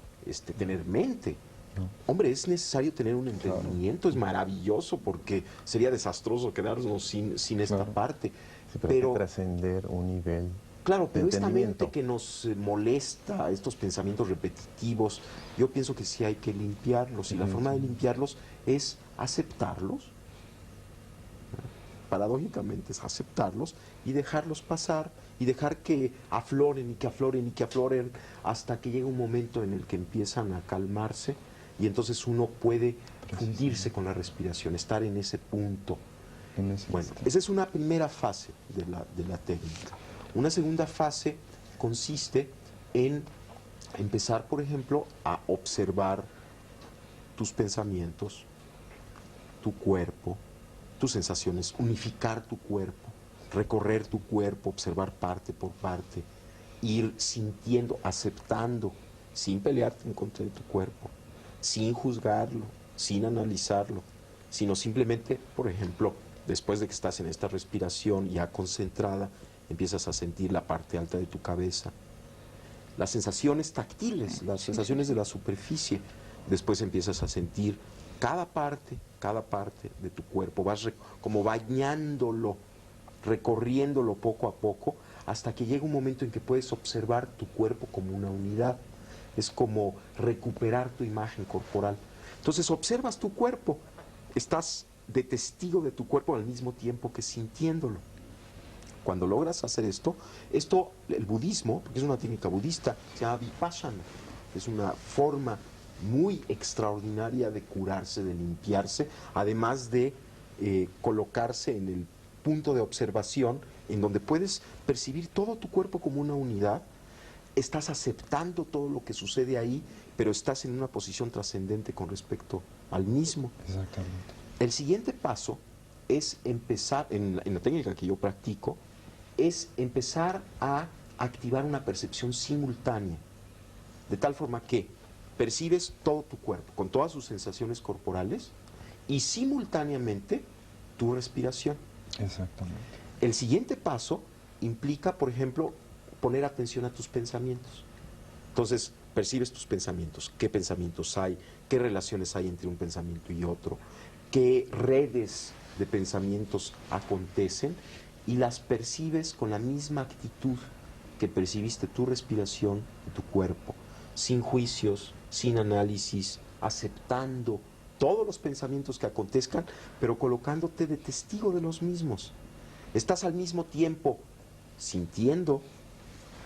tener mente. No. Hombre, es necesario tener un entendimiento, es maravilloso porque sería desastroso quedarnos sin esta Claro. parte. Sí, pero hay que trascender un nivel Claro, de pero esta entendimiento. mente que nos molesta, estos pensamientos repetitivos, yo pienso que sí hay que limpiarlos y la forma de limpiarlos es aceptarlos, paradójicamente es aceptarlos y dejarlos pasar y dejar que afloren y que afloren y que afloren hasta que llega un momento en el que empiezan a calmarse y entonces uno puede fundirse con la respiración, estar en ese punto. En ese Bueno, instante. esa es una primera fase de la técnica. Una segunda fase consiste en empezar, por ejemplo, a observar tus pensamientos, tu cuerpo, tus sensaciones, unificar tu cuerpo, recorrer tu cuerpo, observar parte por parte, ir sintiendo, aceptando, sin pelearte en contra de tu cuerpo, sin juzgarlo, sin analizarlo, sino simplemente, por ejemplo, después de que estás en esta respiración ya concentrada, empiezas a sentir la parte alta de tu cabeza, las sensaciones táctiles, las sensaciones de la superficie. Después empiezas a sentir cada parte de tu cuerpo, vas como bañándolo, recorriéndolo poco a poco, hasta que llega un momento en que puedes observar tu cuerpo como una unidad. Es como recuperar tu imagen corporal. Entonces observas tu cuerpo, estás de testigo de tu cuerpo al mismo tiempo que sintiéndolo. Cuando logras hacer esto, el budismo, porque es una técnica budista, se llama vipassana. Es una forma muy extraordinaria de curarse, de limpiarse, además de colocarse en el punto de observación en donde puedes percibir todo tu cuerpo como una unidad, estás aceptando todo lo que sucede ahí, pero estás en una posición trascendente con respecto al mismo. Exactamente. El siguiente paso es empezar, en la técnica que yo practico, es empezar a activar una percepción simultánea, de tal forma que percibes todo tu cuerpo, con todas sus sensaciones corporales, y simultáneamente tu respiración. Exactamente. El siguiente paso implica, por ejemplo, poner atención a tus pensamientos. Entonces, percibes tus pensamientos, qué pensamientos hay, qué relaciones hay entre un pensamiento y otro, qué redes de pensamientos acontecen, y las percibes con la misma actitud que percibiste tu respiración y tu cuerpo, sin juicios, sin análisis, aceptando todos los pensamientos que acontezcan, pero colocándote de testigo de los mismos. Estás al mismo tiempo sintiendo,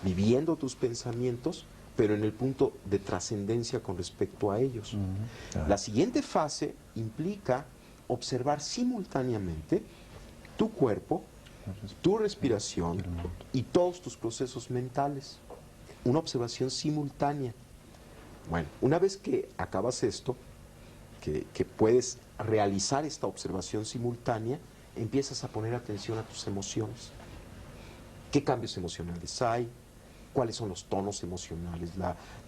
viviendo tus pensamientos, pero en el punto de trascendencia con respecto a ellos. La siguiente fase implica observar simultáneamente tu cuerpo, tu respiración y todos tus procesos mentales. Una observación simultánea. Bueno, una vez que acabas esto, que puedes realizar esta observación simultánea, empiezas a poner atención a tus emociones. ¿Qué cambios emocionales hay? ¿Cuáles son los tonos emocionales,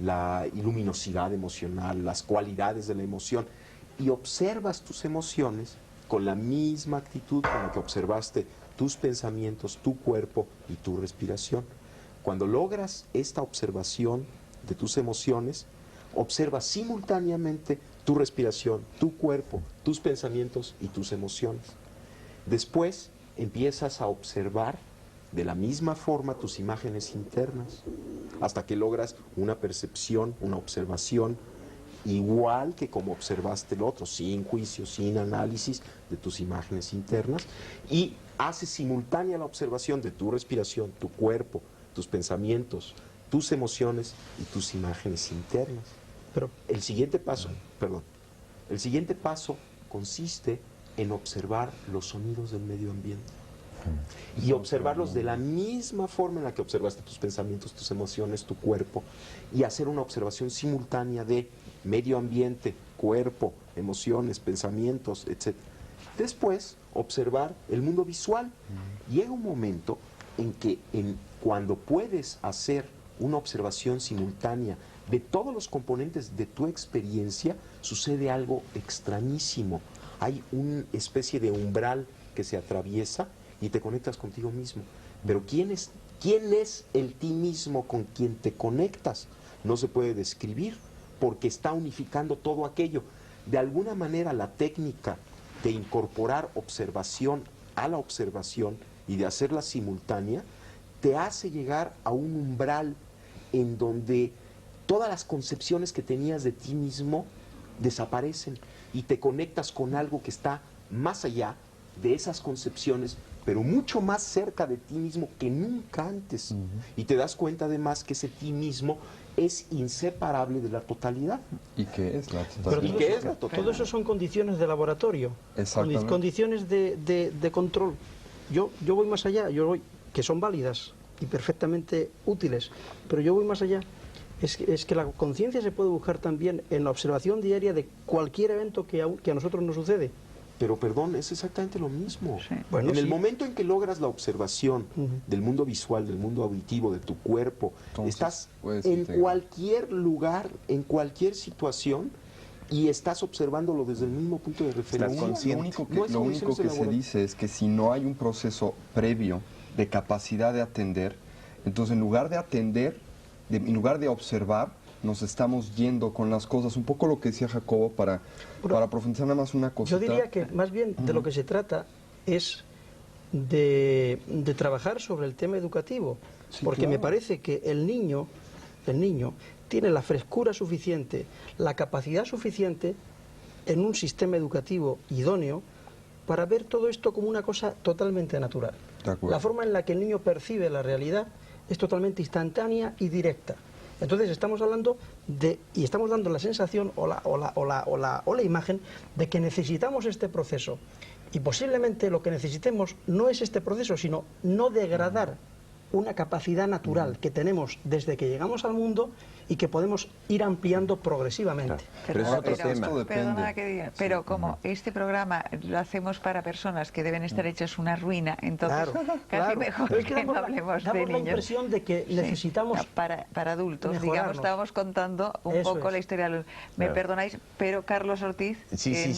la luminosidad emocional, las cualidades de la emoción? Y observas tus emociones con la misma actitud con la que observaste tus pensamientos, tu cuerpo y tu respiración. Cuando logras esta observación de tus emociones, observa simultáneamente tu respiración, tu cuerpo, tus pensamientos y tus emociones. Después empiezas a observar de la misma forma tus imágenes internas, hasta que logras una percepción, una observación igual que como observaste el otro, sin juicio, sin análisis de tus imágenes internas, y haces simultánea la observación de tu respiración, tu cuerpo, tus pensamientos, tus emociones y tus imágenes internas. Pero El siguiente paso consiste en observar los sonidos del medio ambiente y observarlos de la misma forma en la que observaste tus pensamientos, tus emociones, tu cuerpo, y hacer una observación simultánea de medio ambiente, cuerpo, emociones, pensamientos, etc. Después, observar el mundo visual. Llega un momento en que cuando puedes hacer una observación simultánea de todos los componentes de tu experiencia, sucede algo extrañísimo. Hay una especie de umbral que se atraviesa y te conectas contigo mismo. Pero ¿quién es el ti mismo con quien te conectas? No se puede describir, porque está unificando todo aquello. De alguna manera, la técnica de incorporar observación a la observación y de hacerla simultánea te hace llegar a un umbral en donde todas las concepciones que tenías de ti mismo desaparecen y te conectas con algo que está más allá de esas concepciones, pero mucho más cerca de ti mismo que nunca antes. Y te das cuenta además que ese ti mismo es inseparable de la totalidad. ¿Y qué es la Pero totalidad? ¿Y qué es la totalidad? todo eso son condiciones de laboratorio, Exactamente. condiciones de control. Yo voy más allá, que son válidas y perfectamente útiles, pero yo voy más allá. Es que la conciencia se puede buscar también en la observación diaria de cualquier evento que a nosotros nos sucede. Pero perdón, es exactamente lo mismo. Sí. Bueno, en el sí. momento en que logras la observación del mundo visual, del mundo auditivo, de tu cuerpo, Entonces, estás puedes en integrar. cualquier lugar, en cualquier situación, y estás observándolo desde el mismo punto de referencia. consciente. Lo único que se dice es que si no hay un proceso previo de capacidad de atender, entonces en lugar de atender, en lugar de observar, nos estamos yendo con las cosas. Un poco lo que decía Jacobo para profundizar nada más una cosita. Yo diría que más bien de lo que se trata es de trabajar sobre el tema educativo, Sí, porque claro. me parece que el niño tiene la frescura suficiente, la capacidad suficiente en un sistema educativo idóneo para ver todo esto como una cosa totalmente natural. De acuerdo. La forma en la que el niño percibe la realidad es totalmente instantánea y directa. Entonces estamos hablando y estamos dando la sensación o la imagen de que necesitamos este proceso. Y posiblemente lo que necesitemos no es este proceso, sino no degradar una capacidad natural que tenemos desde que llegamos al mundo y que podemos ir ampliando progresivamente. Pero es otro tema. Esto depende. Perdona que diga, pero como este programa lo hacemos para personas que deben estar hechas una ruina, entonces casi mejor Pero es que no damos hablemos damos de la niños. impresión de que Sí. necesitamos Para adultos, digamos, mejorarnos. estábamos contando un Eso poco es. la historia. Me Claro. perdonáis, pero Carlos Ortiz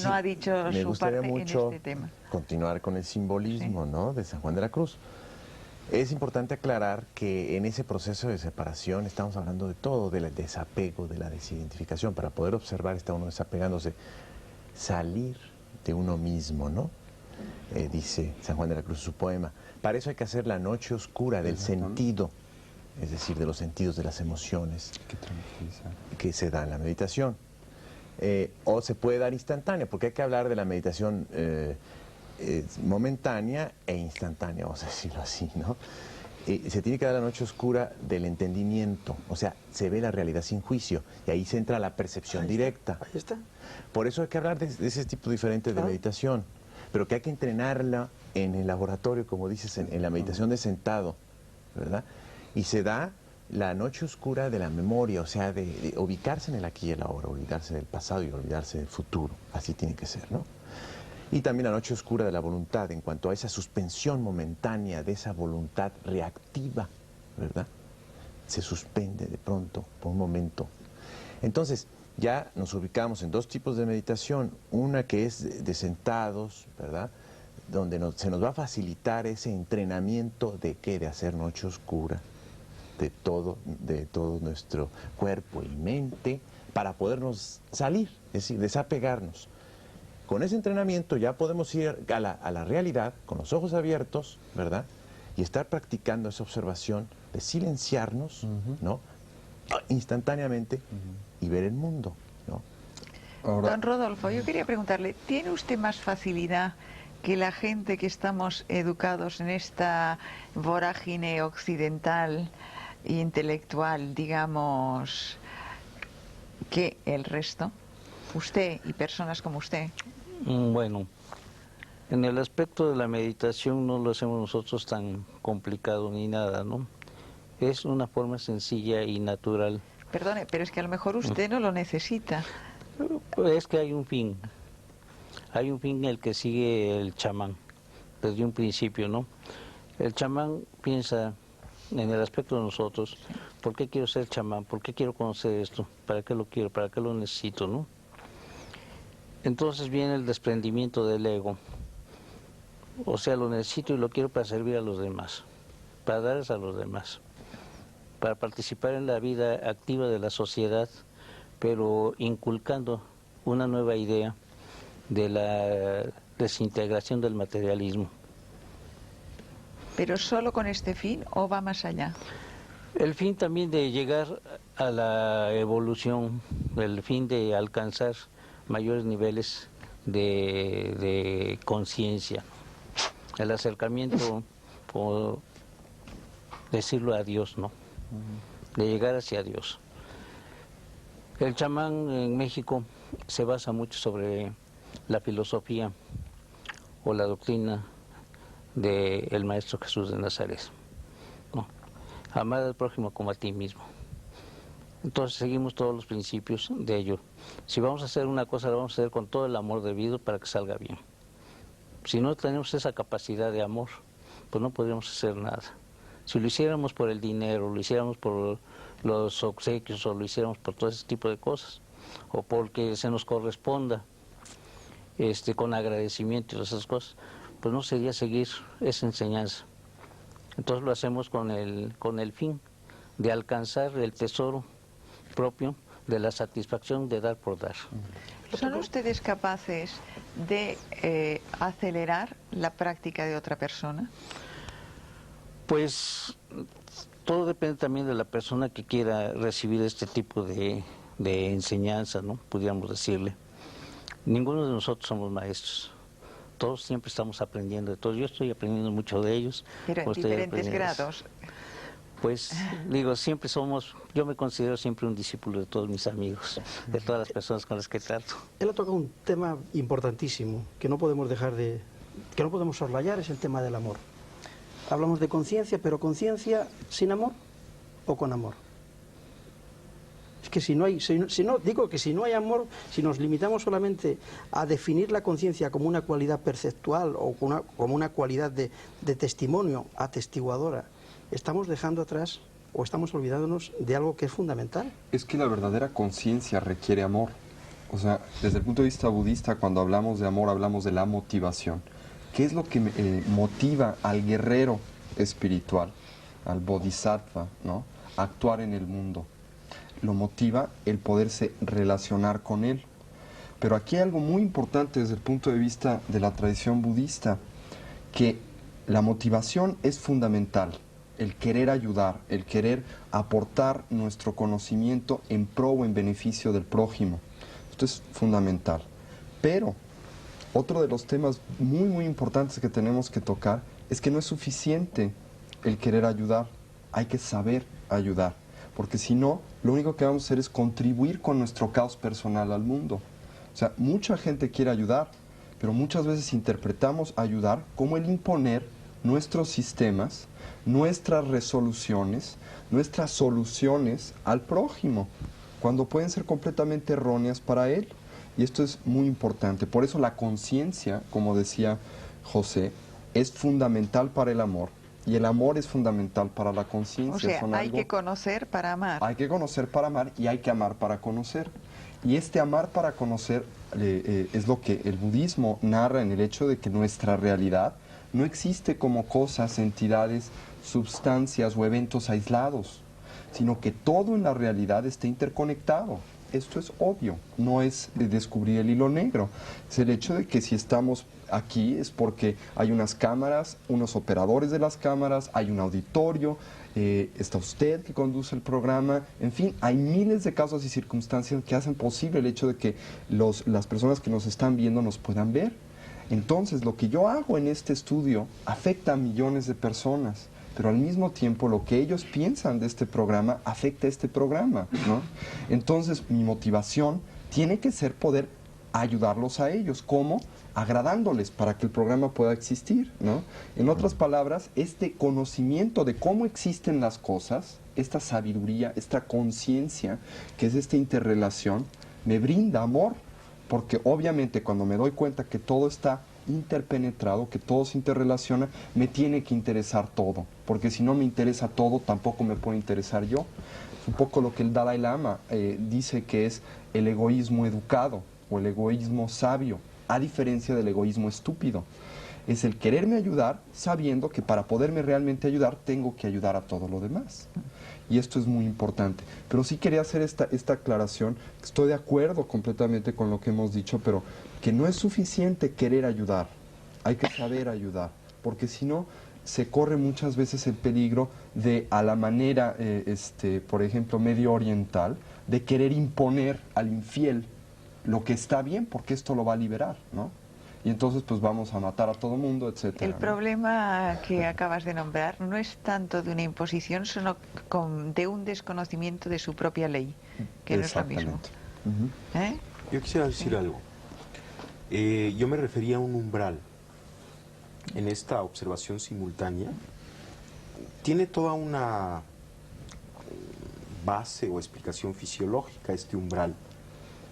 no ha dicho Me su gustaría parte mucho en este tema. continuar con el simbolismo, ¿no?, de San Juan de la Cruz. Es importante aclarar que en ese proceso de separación estamos hablando de todo, del desapego, de la desidentificación. Para poder observar está uno desapegándose, salir de uno mismo, ¿no? Dice San Juan de la Cruz en su poema. Para eso hay que hacer la noche oscura del sentido, es decir, de los sentidos, de las emociones Qué tranquilizar. que se da en la meditación. O se puede dar instantánea, porque hay que hablar de la meditación momentánea e instantánea, vamos a decirlo así, ¿no? Se tiene que dar la noche oscura del entendimiento, o sea, se ve la realidad sin juicio, y ahí se entra la percepción directa. Ahí está. Por eso hay que hablar de ese tipo diferente de Claro. meditación, pero que hay que entrenarla en el laboratorio, como dices, en la meditación de sentado, ¿verdad? Y se da la noche oscura de la memoria, o sea, de ubicarse en el aquí y el ahora, olvidarse del pasado y olvidarse del futuro, así tiene que ser, ¿no? Y también la noche oscura de la voluntad, en cuanto a esa suspensión momentánea de esa voluntad reactiva, ¿verdad? Se suspende de pronto, por un momento. Entonces, ya nos ubicamos en dos tipos de meditación, una que es de sentados, ¿verdad? donde se nos va a facilitar ese entrenamiento de qué, de hacer noche oscura, de todo nuestro cuerpo y mente, para podernos salir, es decir, desapegarnos. Con ese entrenamiento ya podemos ir a la realidad con los ojos abiertos, ¿verdad? Y estar practicando esa observación de silenciarnos, ¿no? Instantáneamente y ver el mundo, ¿no? Ahora, Don Rodolfo, yo quería preguntarle, ¿tiene usted más facilidad que la gente que estamos educados en esta vorágine occidental e intelectual, digamos, que el resto? Usted y personas como usted. Bueno, en el aspecto de la meditación no lo hacemos nosotros tan complicado ni nada, ¿no? Es una forma sencilla y natural. Perdone, pero es que a lo mejor usted no lo necesita. Es que hay un fin en el que sigue el chamán, desde un principio, ¿no? El chamán piensa en el aspecto de nosotros, ¿por qué quiero ser chamán? ¿Por qué quiero conocer esto? ¿Para qué lo quiero? ¿Para qué lo necesito, no? Entonces viene el desprendimiento del ego, o sea, lo necesito y lo quiero para servir a los demás, para darles a los demás, para participar en la vida activa de la sociedad, pero inculcando una nueva idea de la desintegración del materialismo. ¿Pero solo con este fin o va más allá? El fin también de llegar a la evolución, el fin de alcanzar mayores niveles de conciencia, el acercamiento, por decirlo, a Dios, ¿no? De llegar hacia Dios. El chamán en México se basa mucho sobre la filosofía o la doctrina del Maestro Jesús de Nazaret, ¿no? Amar al prójimo como a ti mismo. Entonces seguimos todos los principios de ello. Si vamos a hacer una cosa, la vamos a hacer con todo el amor debido para que salga bien. Si no tenemos esa capacidad de amor, pues no podríamos hacer nada. Si lo hiciéramos por el dinero, lo hiciéramos por los obsequios, o lo hiciéramos por todo ese tipo de cosas, o porque se nos corresponda con agradecimiento y todas esas cosas, pues no sería seguir esa enseñanza. Entonces lo hacemos con el fin de alcanzar el tesoro propio de la satisfacción de dar por dar. ¿Son ustedes capaces de acelerar la práctica de otra persona? Pues todo depende también de la persona que quiera recibir este tipo de enseñanza, ¿no? Pudiéramos decirle. Ninguno de nosotros somos maestros. Todos siempre estamos aprendiendo de todos. Yo estoy aprendiendo mucho de ellos. Pero en diferentes grados. Pues digo, siempre yo me considero siempre un discípulo de todos mis amigos, de todas las personas con las que trato. Él ha tocado un tema importantísimo que no podemos que no podemos soslayar, es el tema del amor. Hablamos de conciencia, pero conciencia sin amor o con amor. Es que si no hay amor, si nos limitamos solamente a definir la conciencia como una cualidad perceptual o como una cualidad de testimonio atestiguadora, estamos dejando atrás o estamos olvidándonos de algo que es fundamental. es que la verdadera conciencia requiere amor. O sea, desde el punto de vista budista, cuando hablamos de amor, hablamos de la motivación. ¿Qué es lo que motiva al guerrero espiritual, al bodhisattva, ¿no?, a actuar en el mundo? Lo motiva el poderse relacionar con él. Pero aquí hay algo muy importante desde el punto de vista de la tradición budista, que la motivación es fundamental, el querer ayudar, el querer aportar nuestro conocimiento en pro o en beneficio del prójimo. Esto es fundamental. Pero otro de los temas muy, muy importantes que tenemos que tocar es que no es suficiente el querer ayudar, hay que saber ayudar, porque si no, lo único que vamos a hacer es contribuir con nuestro caos personal al mundo. O sea, mucha gente quiere ayudar, pero muchas veces interpretamos ayudar como el imponer nuestros sistemas, nuestras resoluciones, nuestras soluciones al prójimo, cuando pueden ser completamente erróneas para él. Y esto es muy importante. Por eso la conciencia, como decía José, es fundamental para el amor. Y el amor es fundamental para la conciencia. O sea, hay que conocer para amar. Hay que conocer para amar y hay que amar para conocer. Y este amar para conocer es lo que el budismo narra en el hecho de que nuestra realidad no existe como cosas, entidades, sustancias o eventos aislados, sino que todo en la realidad está interconectado. Esto es obvio, no es descubrir el hilo negro, es el hecho de que si estamos aquí es porque hay unas cámaras, unos operadores de las cámaras, hay un auditorio, está usted que conduce el programa, en fin, hay miles de casos y circunstancias que hacen posible el hecho de que las personas que nos están viendo nos puedan ver. Entonces, lo que yo hago en este estudio afecta a millones de personas, pero al mismo tiempo lo que ellos piensan de este programa afecta a este programa, ¿no? Entonces, mi motivación tiene que ser poder ayudarlos a ellos. ¿Cómo? Agradándoles para que el programa pueda existir, ¿no? En otras palabras, este conocimiento de cómo existen las cosas, esta sabiduría, esta conciencia, que es esta interrelación, me brinda amor, porque obviamente cuando me doy cuenta que todo está interpenetrado, que todo se interrelaciona, me tiene que interesar todo, porque si no me interesa todo, tampoco me puede interesar yo. Es un poco lo que el Dalai Lama dice que es el egoísmo educado o el egoísmo sabio, a diferencia del egoísmo estúpido. Es el quererme ayudar sabiendo que para poderme realmente ayudar tengo que ayudar a todo lo demás. Y esto es muy importante. Pero sí quería hacer esta aclaración. Estoy de acuerdo completamente con lo que hemos dicho, pero que no es suficiente querer ayudar. Hay que saber ayudar, porque si no se corre muchas veces el peligro de, a la manera, por ejemplo, medio oriental, de querer imponer al infiel lo que está bien, porque esto lo va a liberar, ¿no? Y entonces pues vamos a matar a todo mundo, etcétera. El problema que acabas de nombrar no es tanto de una imposición, sino de un desconocimiento de su propia ley, que no es lo mismo. ¿Eh? Yo quisiera decir algo. Yo me refería a un umbral. En esta observación simultánea tiene toda una base o explicación fisiológica este umbral,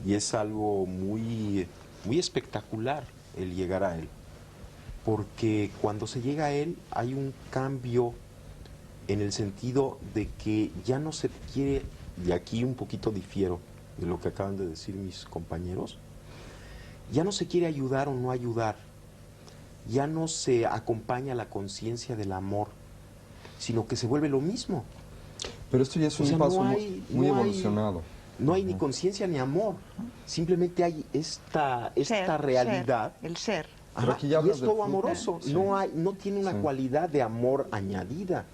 y es algo muy espectacular el llegar a él, porque cuando se llega a él hay un cambio en el sentido de que ya no se quiere, y aquí un poquito difiero de lo que acaban de decir mis compañeros, ya no se quiere ayudar o no ayudar, ya no se acompaña la conciencia del amor, sino que se vuelve lo mismo. Pero esto ya es un paso muy evolucionado. No hay ni conciencia ni amor, simplemente hay esta realidad. El ser. Pero aquí ya y es todo de amoroso, sí. no tiene una cualidad de amor añadida,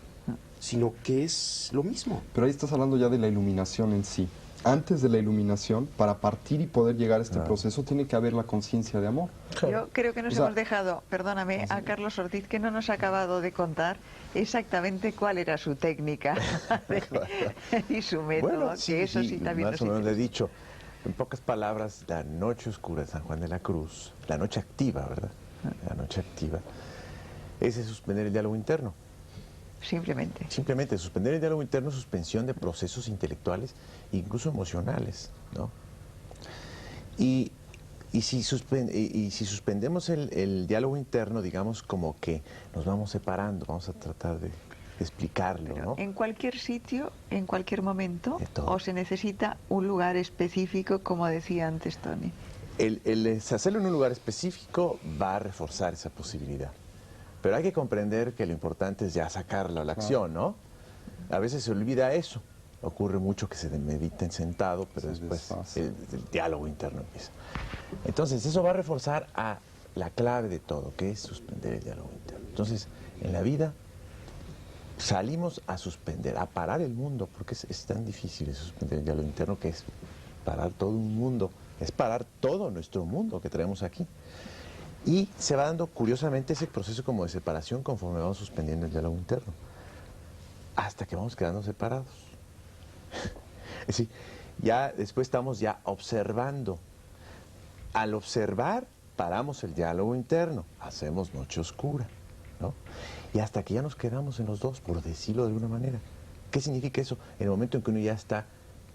sino que es lo mismo. Pero ahí estás hablando ya de la iluminación en sí. Antes de la iluminación, para partir y poder llegar a este proceso, tiene que haber la conciencia de amor. Yo creo que nos hemos dejado, perdóname, a Carlos Ortiz, que no nos ha acabado de contar exactamente cuál era su técnica y su método, Bueno, que eso sí también más nos o menos le he interesa. dicho. En pocas palabras, la noche oscura de San Juan de la Cruz, la noche activa, ¿verdad? La noche activa, es suspender el diálogo interno. Simplemente. Simplemente suspender el diálogo interno, suspensión de procesos intelectuales, incluso emocionales, ¿no? Y si suspendemos el diálogo interno, digamos como que nos vamos separando, vamos a tratar de explicarlo, ¿no? En cualquier sitio, en cualquier momento, De todo. o se necesita un lugar específico, como decía antes Tony. El hacerlo en un lugar específico va a reforzar esa posibilidad. Pero hay que comprender que lo importante es ya sacarlo a la acción, ¿no? A veces se olvida eso. Ocurre mucho que se mediten sentado, pero después el diálogo interno empieza. Entonces, eso va a reforzar a la clave de todo, que es suspender el diálogo interno. Entonces, en la vida salimos a suspender, a parar el mundo, porque es tan difícil suspender el diálogo interno, que es parar todo un mundo, es parar todo nuestro mundo que traemos aquí. Y se va dando, curiosamente, ese proceso como de separación conforme vamos suspendiendo el diálogo interno, hasta que vamos quedando separados. Es decir, ya después estamos ya observando. Al observar, paramos el diálogo interno, hacemos noche oscura, ¿no? Y hasta que ya nos quedamos en los dos, por decirlo de alguna manera. ¿Qué significa eso? En el momento en que uno ya está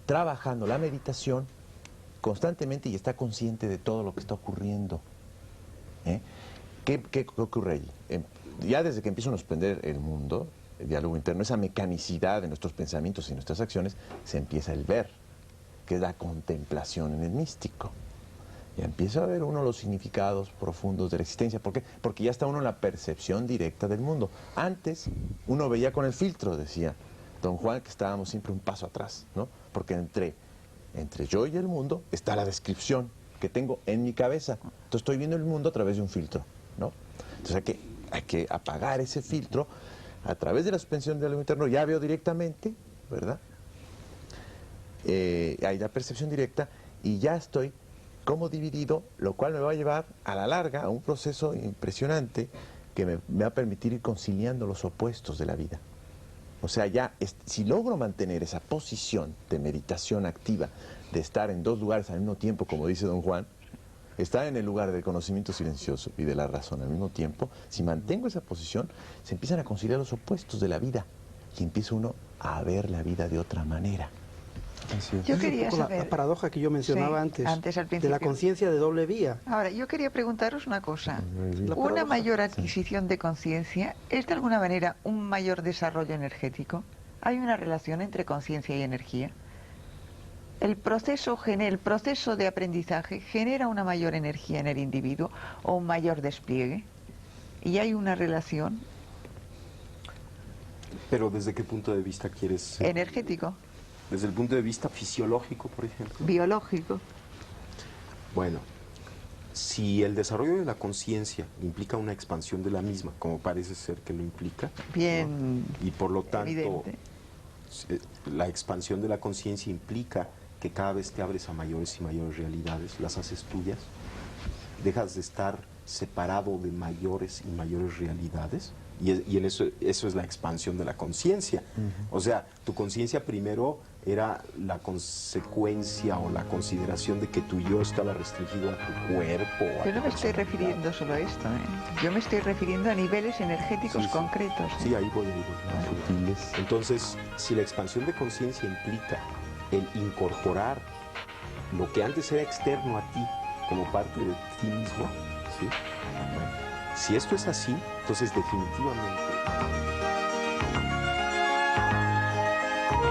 trabajando la meditación constantemente y está consciente de todo lo que está ocurriendo. ¿Qué ocurre allí? Ya desde que empiezo a suspender el mundo, el diálogo interno, esa mecanicidad de nuestros pensamientos y nuestras acciones, se empieza el ver. que es la contemplación en el místico. Y empieza a ver uno los significados profundos de la existencia. ¿Por qué? Porque ya está uno en la percepción directa del mundo. Antes uno veía con el filtro, decía don Juan, que estábamos siempre un paso atrás, ¿no? Porque entre yo y el mundo está la descripción que tengo en mi cabeza. Entonces estoy viendo el mundo a través de un filtro, ¿no? Entonces hay que apagar ese filtro a través de la suspensión del diálogo interno. Ya veo directamente, ¿verdad? Hay la percepción directa y ya estoy como dividido, lo cual me va a llevar a la larga a un proceso impresionante que me va a permitir ir conciliando los opuestos de la vida. O sea, si logro mantener esa posición de meditación activa, de estar en dos lugares al mismo tiempo, como dice don Juan, estar en el lugar del conocimiento silencioso y de la razón al mismo tiempo, si mantengo esa posición, se empiezan a conciliar los opuestos de la vida y empieza uno a ver la vida de otra manera. Así es. Yo Esa es quería un poco saber... la paradoja que yo mencionaba Sí, antes al de la principio. conciencia de doble vía. Ahora, yo quería preguntaros una cosa. La ¿Una paradoja. mayor adquisición de conciencia es de alguna manera un mayor desarrollo energético? ¿Hay una relación entre conciencia y energía? ¿El proceso de aprendizaje genera una mayor energía en el individuo o un mayor despliegue? ¿Y hay una relación? Pero ¿desde qué punto de vista quieres? ¿Energético? Desde el punto de vista fisiológico, por ejemplo. ¿Biológico? Bueno, si el desarrollo de la conciencia implica una expansión de la misma, como parece ser que lo implica, Bien, ¿no? Y por lo tanto, evidente. la expansión de la conciencia implica que cada vez te abres a mayores y mayores realidades, las haces tuyas, dejas de estar separado de mayores y mayores realidades, y en eso es la expansión de la conciencia. O sea, tu conciencia primero era la consecuencia o la consideración de que tu yo estaba restringido a tu cuerpo. a Yo tu no me estoy personalidad. refiriendo solo a esto, ¿eh? Yo me estoy refiriendo a niveles energéticos Sí, sí. concretos. Sí, ahí voy. Sutiles. Entonces, si la expansión de conciencia implica el incorporar lo que antes era externo a ti como parte de ti mismo, ¿sí? Si esto es así, entonces definitivamente